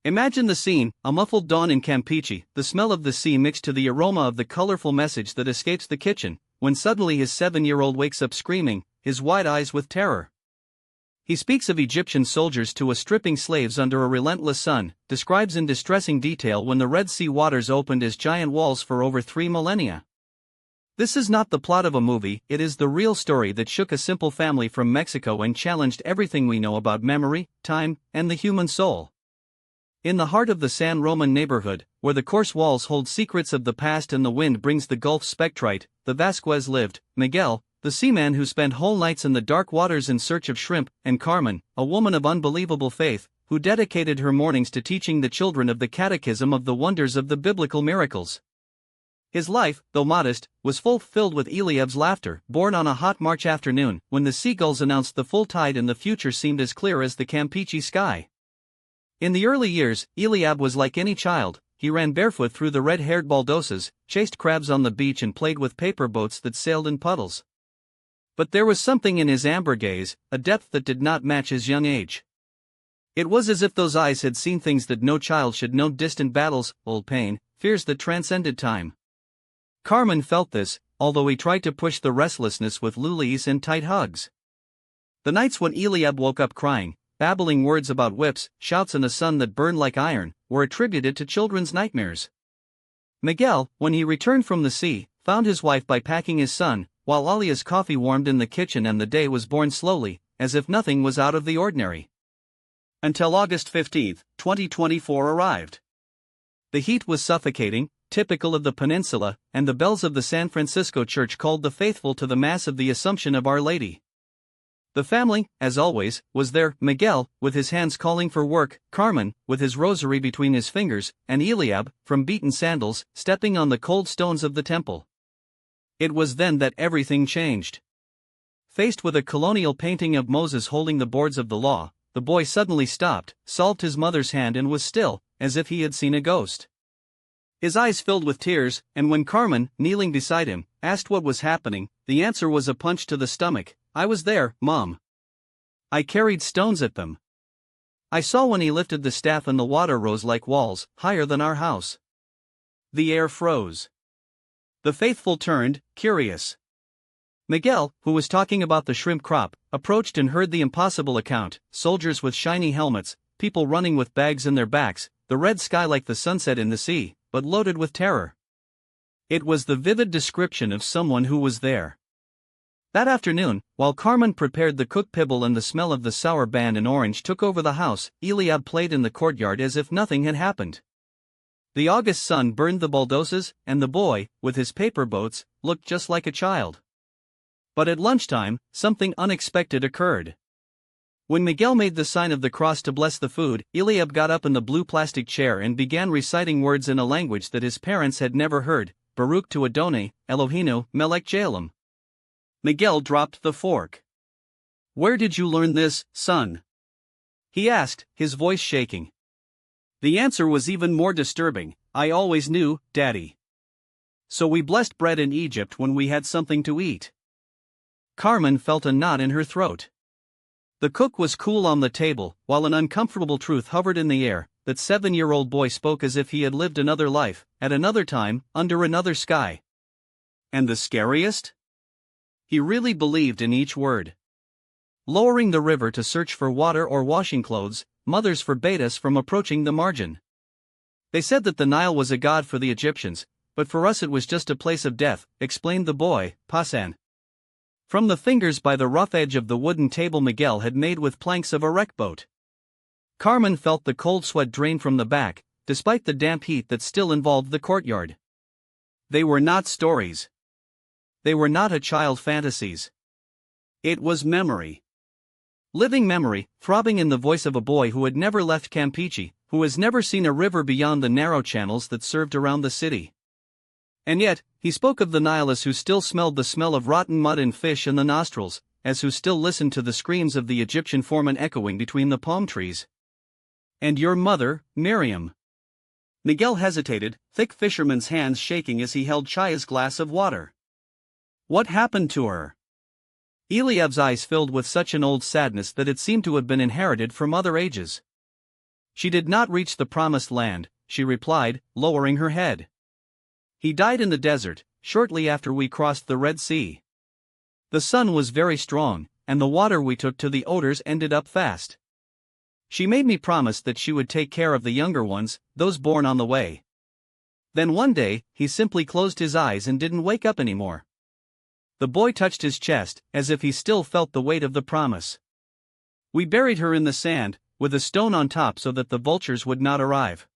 Imagine the scene: a muffled dawn in Campeche, the smell of the sea mixed to the aroma of the colorful message that escapes the kitchen, when suddenly his 7-year-old wakes up screaming, his wide eyes with terror. He speaks of Egyptian soldiers to us stripping slaves under a relentless sun, describes in distressing detail when the Red Sea waters opened as giant walls for over 3 millennia. This is not the plot of a movie, it is the real story that shook a simple family from Mexico and challenged everything we know about memory, time, and the human soul. In the heart of the San Roman neighborhood, where the coarse walls hold secrets of the past and the wind brings the Gulf spectrite, the Vasquez lived, Miguel, the seaman who spent whole nights in the dark waters in search of shrimp, and Carmen, a woman of unbelievable faith, who dedicated her mornings to teaching the children of the catechism of the wonders of the biblical miracles. His life, though modest, was filled with Eliab's laughter, born on a hot March afternoon, when the seagulls announced the full tide and the future seemed as clear as the Campeche sky. In the early years, Eliab was like any child. He ran barefoot through the red-haired baldosas, chased crabs on the beach and played with paper boats that sailed in puddles. But there was something in his amber gaze, a depth that did not match his young age. It was as if those eyes had seen things that no child should know: distant battles, old pain, fears that transcended time. Carmen felt this, although he tried to push the restlessness with lulis and tight hugs. The nights when Eliab woke up crying, babbling words about whips, shouts and a sun that burned like iron, were attributed to children's nightmares. Miguel, when he returned from the sea, found his wife by packing his son, while Alia's coffee warmed in the kitchen and the day was born slowly, as if nothing was out of the ordinary. Until August 15, 2024 arrived. The heat was suffocating, typical of the peninsula, and the bells of the San Francisco church called the faithful to the Mass of the Assumption of Our Lady. The family, as always, was there: Miguel, with his hands calling for work, Carmen, with his rosary between his fingers, and Eliab, from beaten sandals, stepping on the cold stones of the temple. It was then that everything changed. Faced with a colonial painting of Moses holding the boards of the law, the boy suddenly stopped, solved his mother's hand and was still, as if he had seen a ghost. His eyes filled with tears, and when Carmen, kneeling beside him, asked what was happening, the answer was a punch to the stomach: "I was there, Mom. I carried stones at them. I saw when he lifted the staff and the water rose like walls, higher than our house." The air froze. The faithful turned, curious. Miguel, who was talking about the shrimp crop, approached and heard the impossible account: soldiers with shiny helmets, people running with bags in their backs, the red sky like the sunset in the sea, but loaded with terror. It was the vivid description of someone who was there. That afternoon, while Carmen prepared the cooked pibble and the smell of the sour band and orange took over the house, Eliab played in the courtyard as if nothing had happened. The August sun burned the baldosas, and the boy, with his paper boats, looked just like a child. But at lunchtime, something unexpected occurred. When Miguel made the sign of the cross to bless the food, Eliab got up in the blue plastic chair and began reciting words in a language that his parents had never heard: Baruch to Adonai, Elohinu, Melech Jalem. Miguel dropped the fork. "Where did you learn this, son?" he asked, his voice shaking. The answer was even more disturbing: "I always knew, Daddy. So we blessed bread in Egypt when we had something to eat." Carmen felt a knot in her throat. The cook was cool on the table, while an uncomfortable truth hovered in the air: that 7-year-old boy spoke as if he had lived another life, at another time, under another sky. And the scariest? He really believed in each word. Lowering the river to search for water or washing clothes, mothers forbade us from approaching the margin. They said that the Nile was a god for the Egyptians, but for us it was just a place of death, explained the boy, Pasan. From the fingers by the rough edge of the wooden table Miguel had made with planks of a wreck boat. Carmen felt the cold sweat drain from the back, despite the damp heat that still involved the courtyard. They were not stories. They were not a child fantasies. It was memory. Living memory, throbbing in the voice of a boy who had never left Campeche, who has never seen a river beyond the narrow channels that served around the city. And yet, he spoke of the Nile as who still smelled the smell of rotten mud and fish in the nostrils, as who still listened to the screams of the Egyptian foreman echoing between the palm trees. "And your mother, Miriam?" Miguel hesitated, thick fisherman's hands shaking as he held Chaya's glass of water. "What happened to her?" Eliab's eyes filled with such an old sadness that it seemed to have been inherited from other ages. She did not reach the promised land, she replied, lowering her head. He died in the desert, shortly after we crossed the Red Sea. The sun was very strong, and the water we took to the odors ended up fast. She made me promise that she would take care of the younger ones, those born on the way. Then one day, he simply closed his eyes and didn't wake up anymore. The boy touched his chest, as if he still felt the weight of the promise. We buried her in the sand, with a stone on top so that the vultures would not arrive.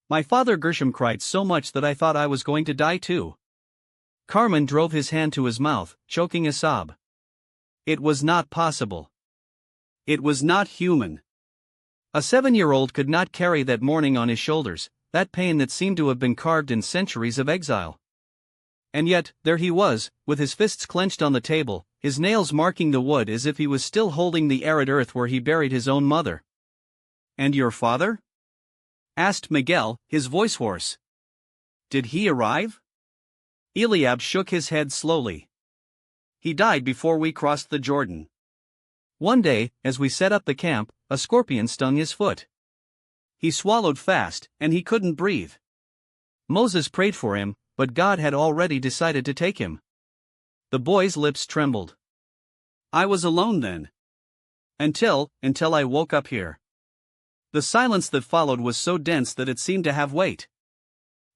My father Gershom cried so much that I thought I was going to die too. Carmen drove his hand to his mouth, choking a sob. It was not possible. It was not human. A 7-year-old could not carry that mourning on his shoulders, that pain that seemed to have been carved in centuries of exile. And yet, there he was, with his fists clenched on the table, his nails marking the wood as if he was still holding the arid earth where he buried his own mother. "And your father?" asked Miguel, his voice hoarse. "Did he arrive?" Eliab shook his head slowly. "He died before we crossed the Jordan. One day, as we set up the camp, a scorpion stung his foot. He swallowed fast, and he couldn't breathe. Moses prayed for him, but God had already decided to take him." The boy's lips trembled. "I was alone then. Until I woke up here." The silence that followed was so dense that it seemed to have weight.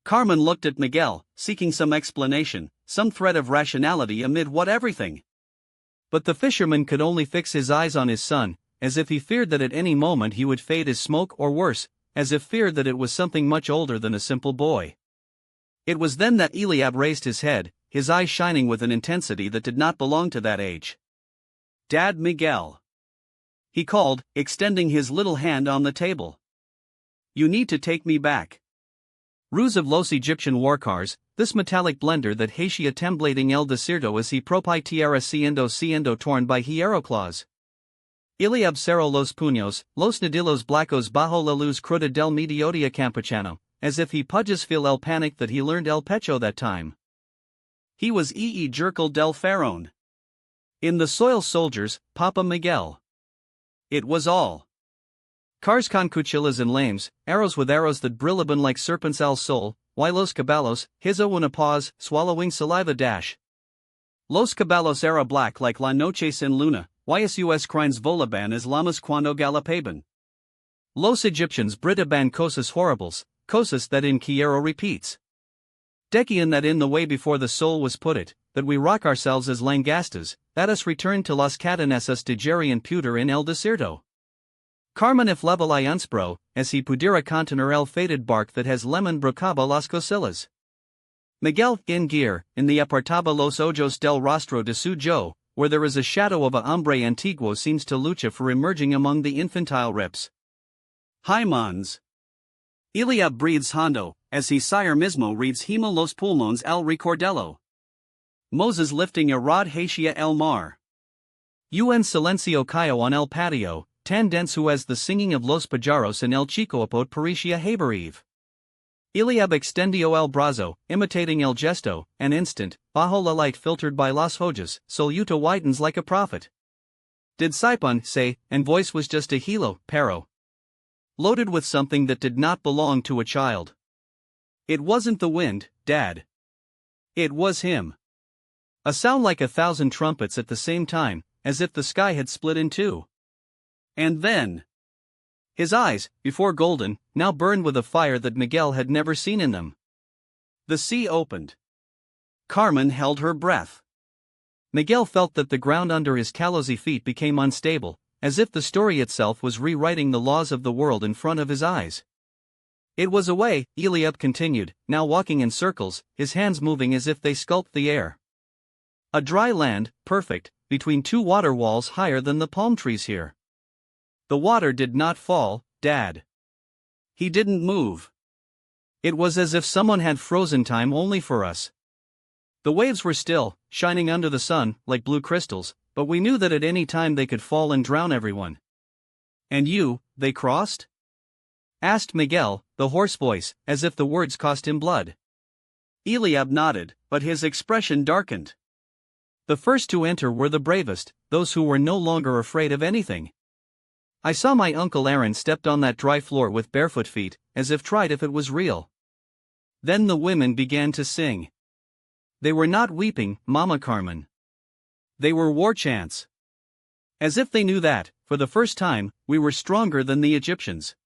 Carmen looked at Miguel, seeking some explanation, some thread of rationality amid what everything. But the fisherman could only fix his eyes on his son, as if he feared that at any moment he would fade as smoke, or worse, as if feared that it was something much older than a simple boy. It was then that Eliab raised his head, his eyes shining with an intensity that did not belong to that age. "Dad Miguel," he called, extending his little hand on the table. "You need to take me back. Ruse of los Egyptian war cars, this metallic blender that Hacia temblating el desierto es y propia tierra siendo torn by hieroclaws. Eliab cerró los puños, los nudillos blancos bajo la luz cruda del mediodía campechano, as if he pudges feel el panic that he learned el pecho that time. He was Jerkel del Faraón. In the soil soldiers, Papa Miguel. It was all. Cars con cuchillas and lames, arrows with arrows that brillaban like serpents al sol, y los caballos, hizo una pause, swallowing saliva dash. Los caballos era black like la noche sin luna, y sus crines volaban as llamas cuando galopaban. Los Egyptians britaban cosas horribles, cosas that in Quiero repeats. Decian that in the way before the soul was put it, that we rock ourselves as langastas, that us return to las cadenesas de Jerry and Pewter in el desierto. Carmen if level I unspro, as he pudiera contener el faded bark that has lemon brocaba las cosillas. Miguel in gear, in the apartaba los ojos del rostro de su yo, where there is a shadow of a hombre antiguo seems to lucha for emerging among the infantile rips. Hymons. Eliab breathes hondo, as he sire mismo reads hemo los pulmones el recordello. Moses lifting a rod hacia el mar. Un silencio cayo on el patio, tan denso as the singing of los pajaros en el chicoapot parecía habereve. Eliab extendio el brazo, imitating el gesto, an instant, bajo la light filtered by las hojas, soluto widens like a prophet. Did Sipon say, and voice was just a hilo, pero. Loaded with something that did not belong to a child. It wasn't the wind, Dad. It was him. A sound like 1,000 trumpets at the same time, as if the sky had split in two. And then. His eyes, before golden, now burned with a fire that Miguel had never seen in them. The sea opened. Carmen held her breath. Miguel felt that the ground under his callosy feet became unstable, as if the story itself was rewriting the laws of the world in front of his eyes. It was a way, Eliab continued, now walking in circles, his hands moving as if they sculpted the air. A dry land, perfect, between two water walls higher than the palm trees here. The water did not fall, Dad. He didn't move. It was as if someone had frozen time only for us. The waves were still, shining under the sun, like blue crystals, but we knew that at any time they could fall and drown everyone. And they crossed? Asked Miguel, the hoarse voice, as if the words cost him blood. Eliab nodded, but his expression darkened. The first to enter were the bravest, those who were no longer afraid of anything. I saw my Uncle Aaron stepped on that dry floor with barefoot feet, as if tried if it was real. Then the women began to sing. They were not weeping, Mama Carmen. They were war chants. As if they knew that, for the first time, we were stronger than the Egyptians.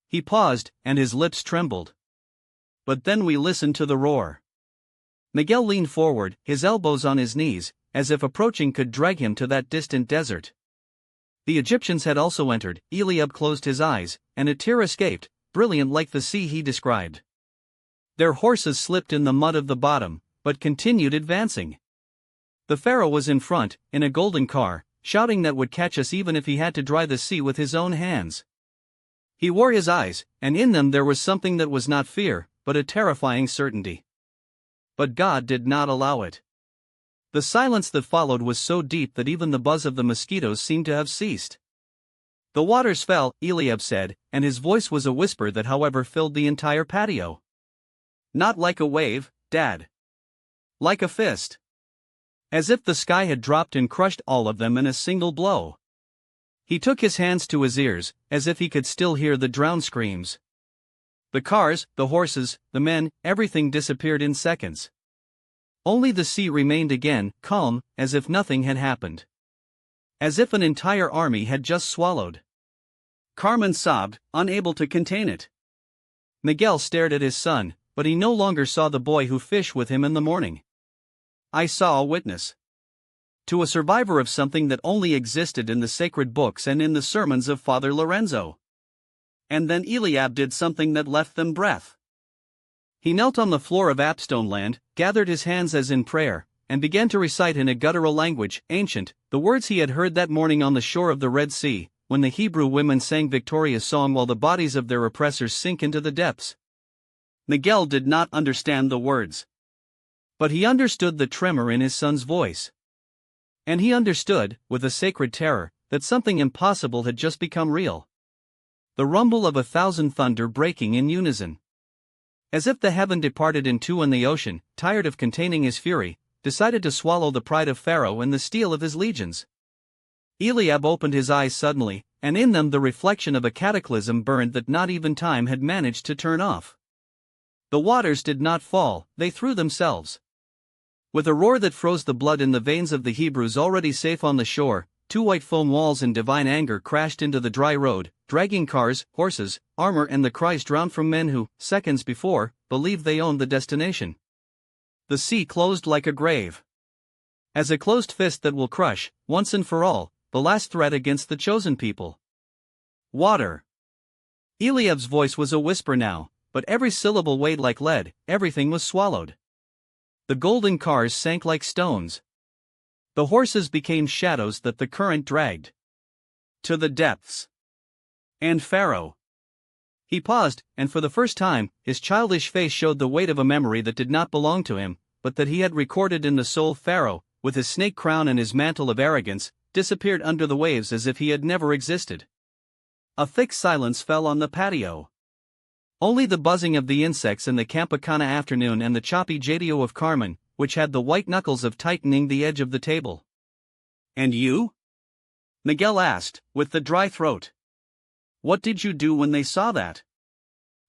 He paused, and his lips trembled. But then we listened to the roar. Miguel leaned forward, his elbows on his knees, as if approaching could drag him to that distant desert. The Egyptians had also entered. Eliab closed his eyes, and a tear escaped, brilliant like the sea he described. Their horses slipped in the mud of the bottom, but continued advancing. The pharaoh was in front, in a golden car, shouting that would catch us even if he had to dry the sea with his own hands. He wore his eyes, and in them there was something that was not fear, but a terrifying certainty. But God did not allow it. The silence that followed was so deep that even the buzz of the mosquitoes seemed to have ceased. The waters fell, Eliab said, and his voice was a whisper that however filled the entire patio. Not like a wave, Dad. Like a fist. As if the sky had dropped and crushed all of them in a single blow. He took his hands to his ears, as if he could still hear the drowned screams. The cars, the horses, the men, everything disappeared in seconds. Only the sea remained again, calm, as if nothing had happened. As if an entire army had just swallowed. Carmen sobbed, unable to contain it. Miguel stared at his son, but he no longer saw the boy who fished with him in the morning. I saw a witness. To a survivor of something that only existed in the sacred books and in the sermons of Father Lorenzo. And then Eliab did something that left them breath. He knelt on the floor of Apstone land, gathered his hands as in prayer, and began to recite in a guttural language, ancient, the words he had heard that morning on the shore of the Red Sea, when the Hebrew women sang victorious song while the bodies of their oppressors sink into the depths. Miguel did not understand the words. But he understood the tremor in his son's voice. And he understood, with a sacred terror, that something impossible had just become real. The rumble of 1,000 thunder breaking in unison. As if the heaven departed in two and the ocean, tired of containing his fury, decided to swallow the pride of Pharaoh and the steel of his legions. Eliab opened his eyes suddenly, and in them the reflection of a cataclysm burned that not even time had managed to turn off. The waters did not fall, they threw themselves. With a roar that froze the blood in the veins of the Hebrews already safe on the shore, two white foam walls in divine anger crashed into the dry road, dragging cars, horses, armor and the cries drowned from men who, seconds before, believed they owned the destination. The sea closed like a grave. As a closed fist that will crush, once and for all, the last threat against the chosen people. Water. Eliab's voice was a whisper now, but every syllable weighed like lead, everything was swallowed. The golden cars sank like stones. The horses became shadows that the current dragged to the depths. And Pharaoh. He paused, and for the first time, his childish face showed the weight of a memory that did not belong to him, but that he had recorded in the soul. Pharaoh, with his snake crown and his mantle of arrogance, disappeared under the waves as if he had never existed. A thick silence fell on the patio. Only the buzzing of the insects in the Campacana afternoon and the choppy jadio of Carmen, which had the white knuckles of tightening the edge of the table. And you? Miguel asked, with the dry throat. What did you do when they saw that?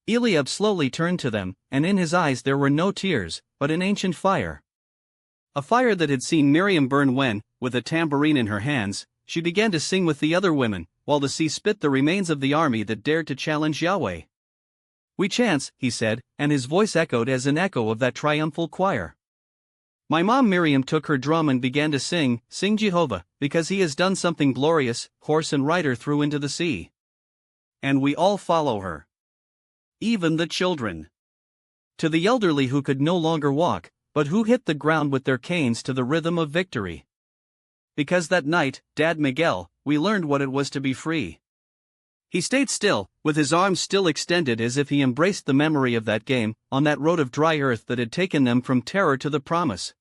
Eliab slowly turned to them, and in his eyes there were no tears, but an ancient fire. A fire that had seen Miriam burn when, with a tambourine in her hands, she began to sing with the other women, while the sea spit the remains of the army that dared to challenge Yahweh. We chants, he said, and his voice echoed as an echo of that triumphal choir. My mom Miriam took her drum and began to sing Jehovah, because he has done something glorious, horse and rider threw into the sea. And we all follow her. Even the children. To the elderly who could no longer walk, but who hit the ground with their canes to the rhythm of victory. Because that night, Dad Miguel, we learned what it was to be free. He stayed still, with his arms still extended as if he embraced the memory of that game, on that road of dry earth that had taken them from terror to the promise.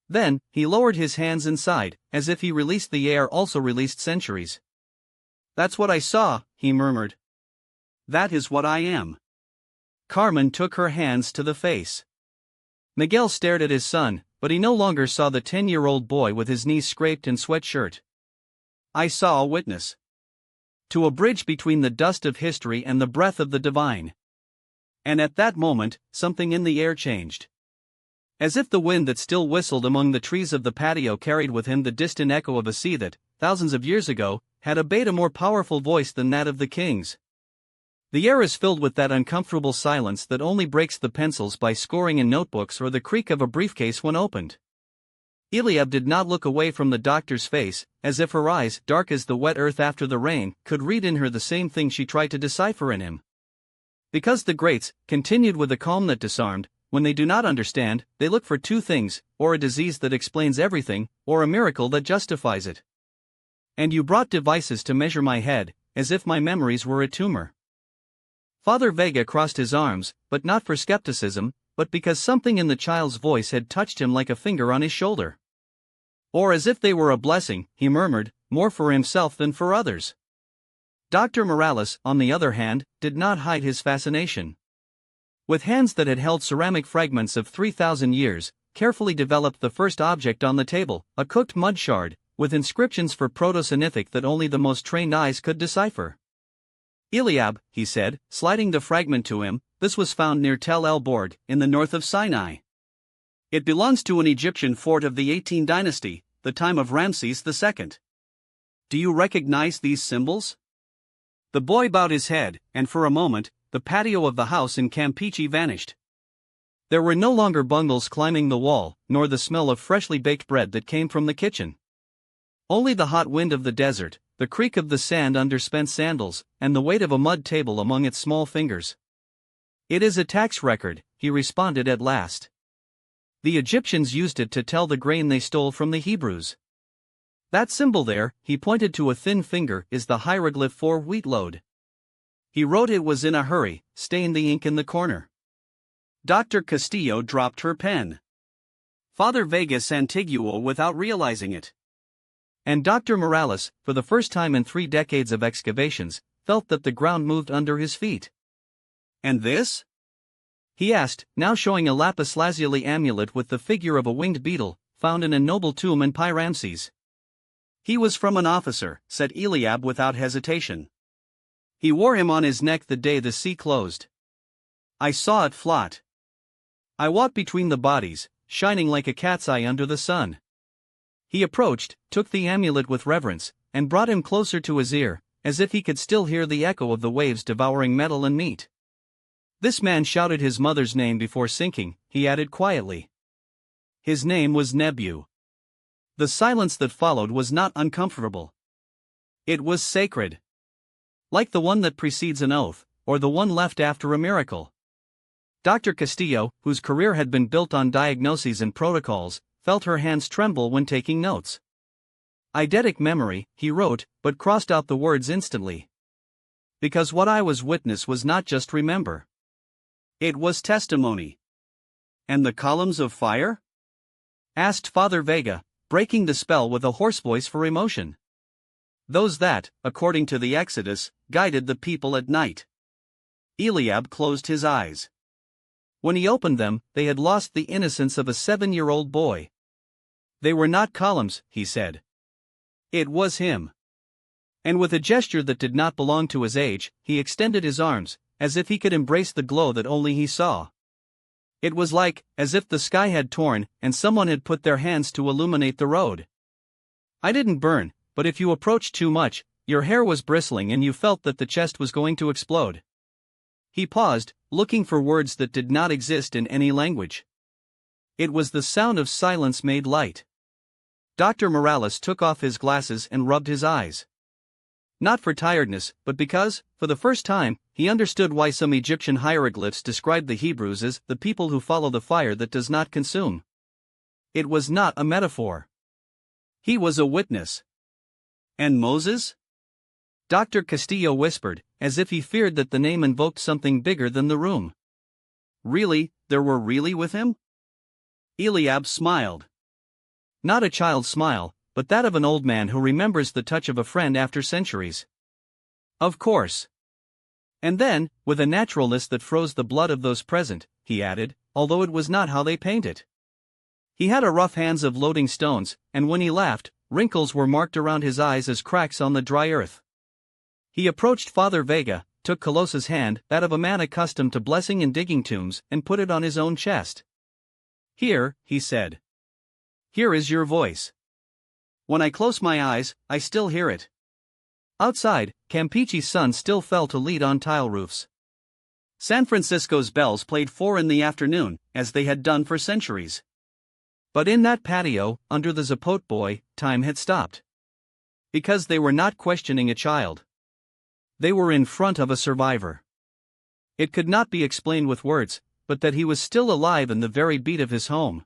Then, he lowered his hands and sighed, as if he released the air also released centuries. That's what I saw, he murmured. That is what I am. Carmen took her hands to the face. Miguel stared at his son, but he no longer saw the 10-year-old boy with his knees scraped and sweatshirt. I saw a witness. to a bridge between the dust of history and the breath of the divine. And at that moment, something in the air changed. As if the wind that still whistled among the trees of the patio carried with him the distant echo of a sea that, thousands of years ago, had obeyed a more powerful voice than that of the kings. The air is filled with that uncomfortable silence that only breaks the pencils by scoring in notebooks or the creak of a briefcase when opened. Eliab did not look away from the doctor's face, as if her eyes, dark as the wet earth after the rain, could read in her the same thing she tried to decipher in him. Because the greats, continued with a calm that disarmed, when they do not understand, they look for two things, or a disease that explains everything, or a miracle that justifies it. And you brought devices to measure my head, as if my memories were a tumor. Father Vega crossed his arms, but not for skepticism, but because something in the child's voice had touched him like a finger on his shoulder. Or as if they were a blessing, he murmured, more for himself than for others. Dr. Morales, on the other hand, did not hide his fascination. With hands that had held ceramic fragments of 3,000 years, carefully developed the first object on the table, a cooked mud shard, with inscriptions for Proto-Sinaitic that only the most trained eyes could decipher. Eliab, he said, sliding the fragment to him, this was found near Tel El Borg, in the north of Sinai. It belongs to an Egyptian fort of the 18th dynasty, the time of Ramses II. Do you recognize these symbols? The boy bowed his head, and for a moment, the patio of the house in Campeche vanished. There were no longer bungles climbing the wall, nor the smell of freshly baked bread that came from the kitchen. Only the hot wind of the desert, the creak of the sand under Spence sandals, and the weight of a mud table among its small fingers. It is a tax record, he responded at last. The Egyptians used it to tell the grain they stole from the Hebrews. That symbol there, he pointed to a thin finger, is the hieroglyph for wheat load. He wrote it was in a hurry, stained the ink in the corner. Dr. Castillo dropped her pen. Father Vega santiguo without realizing it. And Dr. Morales, for the first time in 3 decades of excavations, felt that the ground moved under his feet. And this? He asked, now showing a lapis lazuli amulet with the figure of a winged beetle, found in a noble tomb in Pi Ramses. He was from an officer, said Eliab without hesitation. He wore him on his neck the day the sea closed. I saw it float. I walked between the bodies, shining like a cat's eye under the sun. He approached, took the amulet with reverence, and brought him closer to his ear, as if he could still hear the echo of the waves devouring metal and meat. This man shouted his mother's name before sinking, he added quietly. His name was Nebu. The silence that followed was not uncomfortable. It was sacred. Like the one that precedes an oath, or the one left after a miracle. Dr. Castillo, whose career had been built on diagnoses and protocols, felt her hands tremble when taking notes. Eidetic memory, he wrote, but crossed out the words instantly. Because what I was witness was not just remember. It was testimony. And the columns of fire? Asked Father Vega, breaking the spell with a hoarse voice for emotion. Those that, according to the Exodus, guided the people at night. Eliab closed his eyes. When he opened them, they had lost the innocence of a 7-year-old boy. They were not columns, he said. It was him. And with a gesture that did not belong to his age, he extended his arms, as if he could embrace the glow that only he saw. It was as if the sky had torn, and someone had put their hands to illuminate the road. I didn't burn, but if you approached too much, your hair was bristling and you felt that the chest was going to explode. He paused, looking for words that did not exist in any language. It was the sound of silence made light. Dr. Morales took off his glasses and rubbed his eyes. Not for tiredness, but because, for the first time, he understood why some Egyptian hieroglyphs described the Hebrews as the people who follow the fire that does not consume. It was not a metaphor. He was a witness. And Moses? Dr. Castillo whispered, as if he feared that the name invoked something bigger than the room. Really, there were really with him? Eliab smiled. Not a child's smile, but that of an old man who remembers the touch of a friend after centuries. Of course. And then, with a naturalness that froze the blood of those present, he added, although it was not how they paint it. He had a rough hands of loading stones, and when he laughed, wrinkles were marked around his eyes as cracks on the dry earth. He approached Father Vega, took Colossa's hand, that of a man accustomed to blessing and digging tombs, and put it on his own chest. "Here," he said. "Here is your voice. When I close my eyes, I still hear it." Outside, Campeche's sun still fell to lead on tile roofs. San Francisco's bells played 4 in the afternoon, as they had done for centuries. But in that patio, under the Zapote boy, time had stopped. Because they were not questioning a child. They were in front of a survivor. It could not be explained with words, but that he was still alive in the very beat of his home.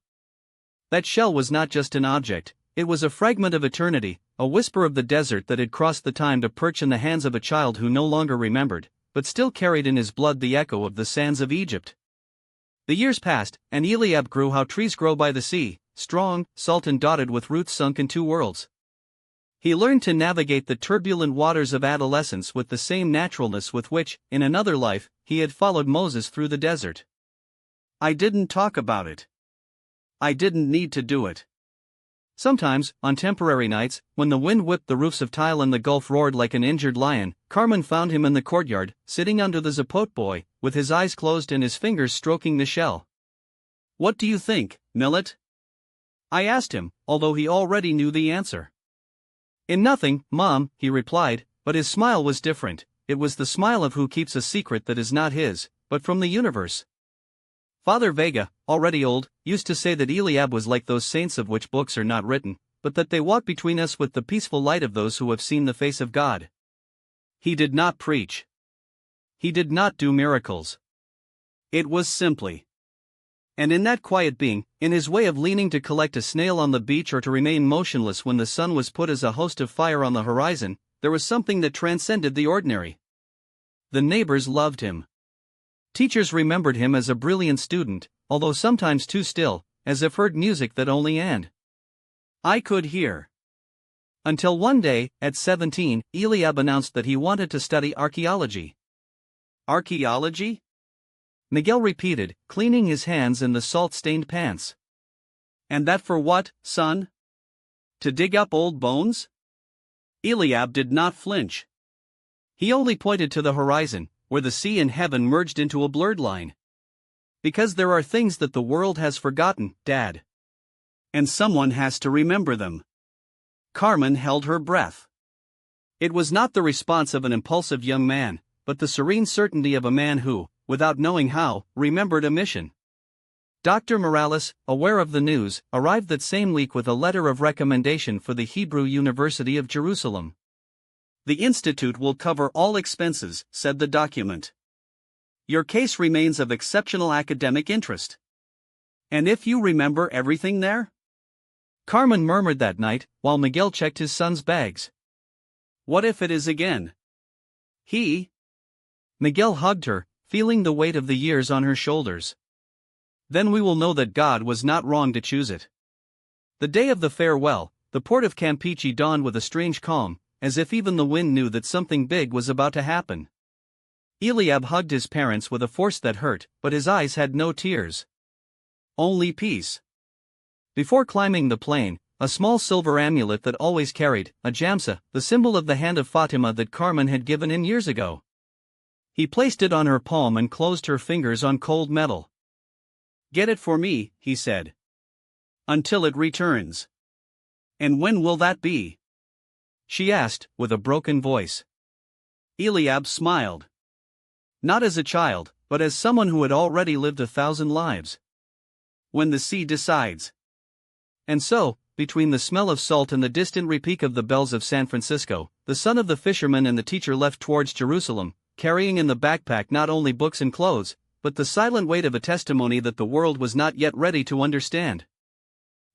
That shell was not just an object, it was a fragment of eternity, a whisper of the desert that had crossed the time to perch in the hands of a child who no longer remembered, but still carried in his blood the echo of the sands of Egypt. The years passed, and Eliab grew how trees grow by the sea, strong, salt and dotted with roots sunk in 2 worlds. He learned to navigate the turbulent waters of adolescence with the same naturalness with which, in another life, he had followed Moses through the desert. I didn't talk about it. I didn't need to do it. Sometimes, on temporary nights, when the wind whipped the roofs of tile and the gulf roared like an injured lion, Carmen found him in the courtyard, sitting under the Zapote boy, with his eyes closed and his fingers stroking the shell. "What do you think, Millet?" I asked him, although he already knew the answer. "In nothing, Mom," he replied, but his smile was different. It was the smile of who keeps a secret that is not his, but from the universe. Father Vega, already old, used to say that Eliab was like those saints of which books are not written, but that they walk between us with the peaceful light of those who have seen the face of God. He did not preach. He did not do miracles. It was simply. And in that quiet being, in his way of leaning to collect a snail on the beach or to remain motionless when the sun was put as a host of fire on the horizon, there was something that transcended the ordinary. The neighbors loved him. Teachers remembered him as a brilliant student, although sometimes too still, as if heard music that only I could hear. Until one day, at 17, Eliab announced that he wanted to study archaeology. Archaeology? Miguel repeated, cleaning his hands in the salt-stained pants. "And that for what, son? To dig up old bones?" Eliab did not flinch. He only pointed to the horizon, where the sea and heaven merged into a blurred line. "Because there are things that the world has forgotten, Dad. And someone has to remember them." Carmen held her breath. It was not the response of an impulsive young man, but the serene certainty of a man who, without knowing how, remembered a mission. Dr. Morales, aware of the news, arrived that same week with a letter of recommendation for the Hebrew University of Jerusalem. "The institute will cover all expenses," said the document. "Your case remains of exceptional academic interest. And if you remember everything there?" Carmen murmured that night, while Miguel checked his son's bags. "What if it is again?" Miguel hugged her, feeling the weight of the years on her shoulders. "Then we will know that God was not wrong to choose it." The day of the farewell, the port of Campeche dawned with a strange calm, as if even the wind knew that something big was about to happen. Eliab hugged his parents with a force that hurt, but his eyes had no tears. Only peace. Before climbing the plane, a small silver amulet that always carried, a jamsa, the symbol of the hand of Fatima that Carmen had given him years ago. He placed it on her palm and closed her fingers on cold metal. "Get it for me," he said. "Until it returns." "And when will that be?" she asked, with a broken voice. Eliab smiled. Not as a child, but as someone who had already lived 1,000 lives. "When the sea decides." And so, between the smell of salt and the distant repeat of the bells of San Francisco, the son of the fisherman and the teacher left towards Jerusalem, carrying in the backpack not only books and clothes, but the silent weight of a testimony that the world was not yet ready to understand.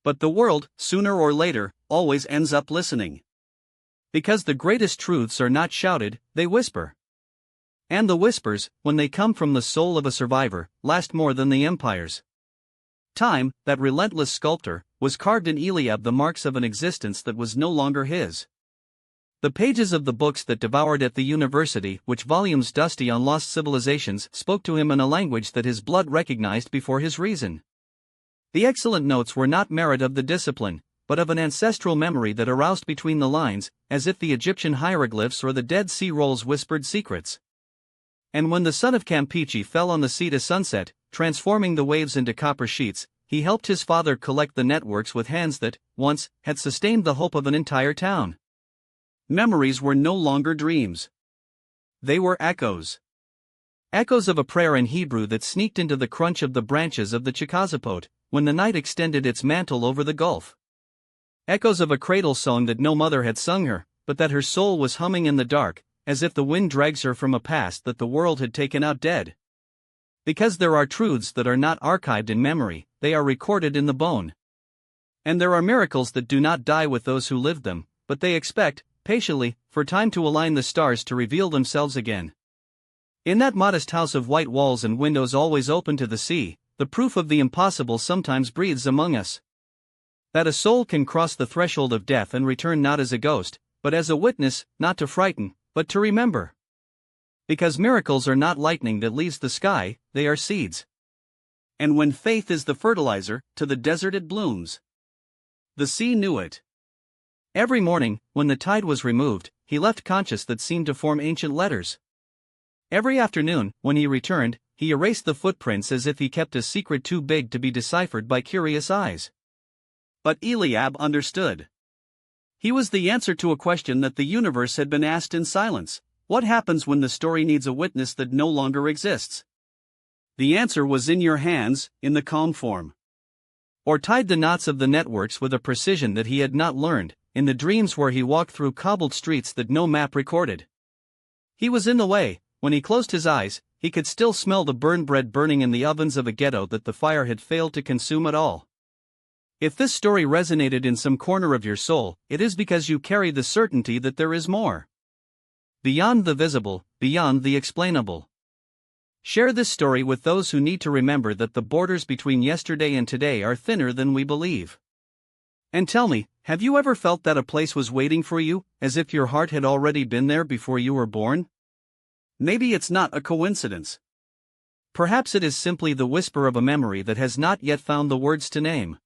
But the world, sooner or later, always ends up listening. Because the greatest truths are not shouted, they whisper. And the whispers, when they come from the soul of a survivor, last more than the empires. Time, that relentless sculptor, was carved in Eliab the marks of an existence that was no longer his. The pages of the books that devoured at the university, which volumes dusty on lost civilizations, spoke to him in a language that his blood recognized before his reason. The excellent notes were not merit of the discipline, but of an ancestral memory that aroused between the lines, as if the Egyptian hieroglyphs or the Dead Sea Rolls whispered secrets. And when the son of Campeche fell on the sea to sunset, transforming the waves into copper sheets, he helped his father collect the networks with hands that, once, had sustained the hope of an entire town. Memories were no longer dreams. They were echoes. Echoes of a prayer in Hebrew that sneaked into the crunch of the branches of the Chicxulub, when the night extended its mantle over the gulf. Echoes of a cradle song that no mother had sung her, but that her soul was humming in the dark, as if the wind drags her from a past that the world had taken out dead. Because there are truths that are not archived in memory, they are recorded in the bone. And there are miracles that do not die with those who lived them, but they expect, patiently, for time to align the stars to reveal themselves again. In that modest house of white walls and windows always open to the sea, the proof of the impossible sometimes breathes among us. That a soul can cross the threshold of death and return not as a ghost, but as a witness, not to frighten, but to remember. Because miracles are not lightning that leaves the sky, they are seeds. And when faith is the fertilizer, to the desert it blooms. The sea knew it. Every morning, when the tide was removed, he left conscious that seemed to form ancient letters. Every afternoon, when he returned, he erased the footprints as if he kept a secret too big to be deciphered by curious eyes. But Eliab understood. He was the answer to a question that the universe had been asked in silence. What happens when the story needs a witness that no longer exists? The answer was in your hands, in the calm form. Or tied the knots of the networks with a precision that he had not learned, in the dreams where he walked through cobbled streets that no map recorded. He was in the way. When he closed his eyes, he could still smell the burned bread burning in the ovens of a ghetto that the fire had failed to consume at all. If this story resonated in some corner of your soul, it is because you carry the certainty that there is more. Beyond the visible, beyond the explainable. Share this story with those who need to remember that the borders between yesterday and today are thinner than we believe. And tell me, have you ever felt that a place was waiting for you, as if your heart had already been there before you were born? Maybe it's not a coincidence. Perhaps it is simply the whisper of a memory that has not yet found the words to name.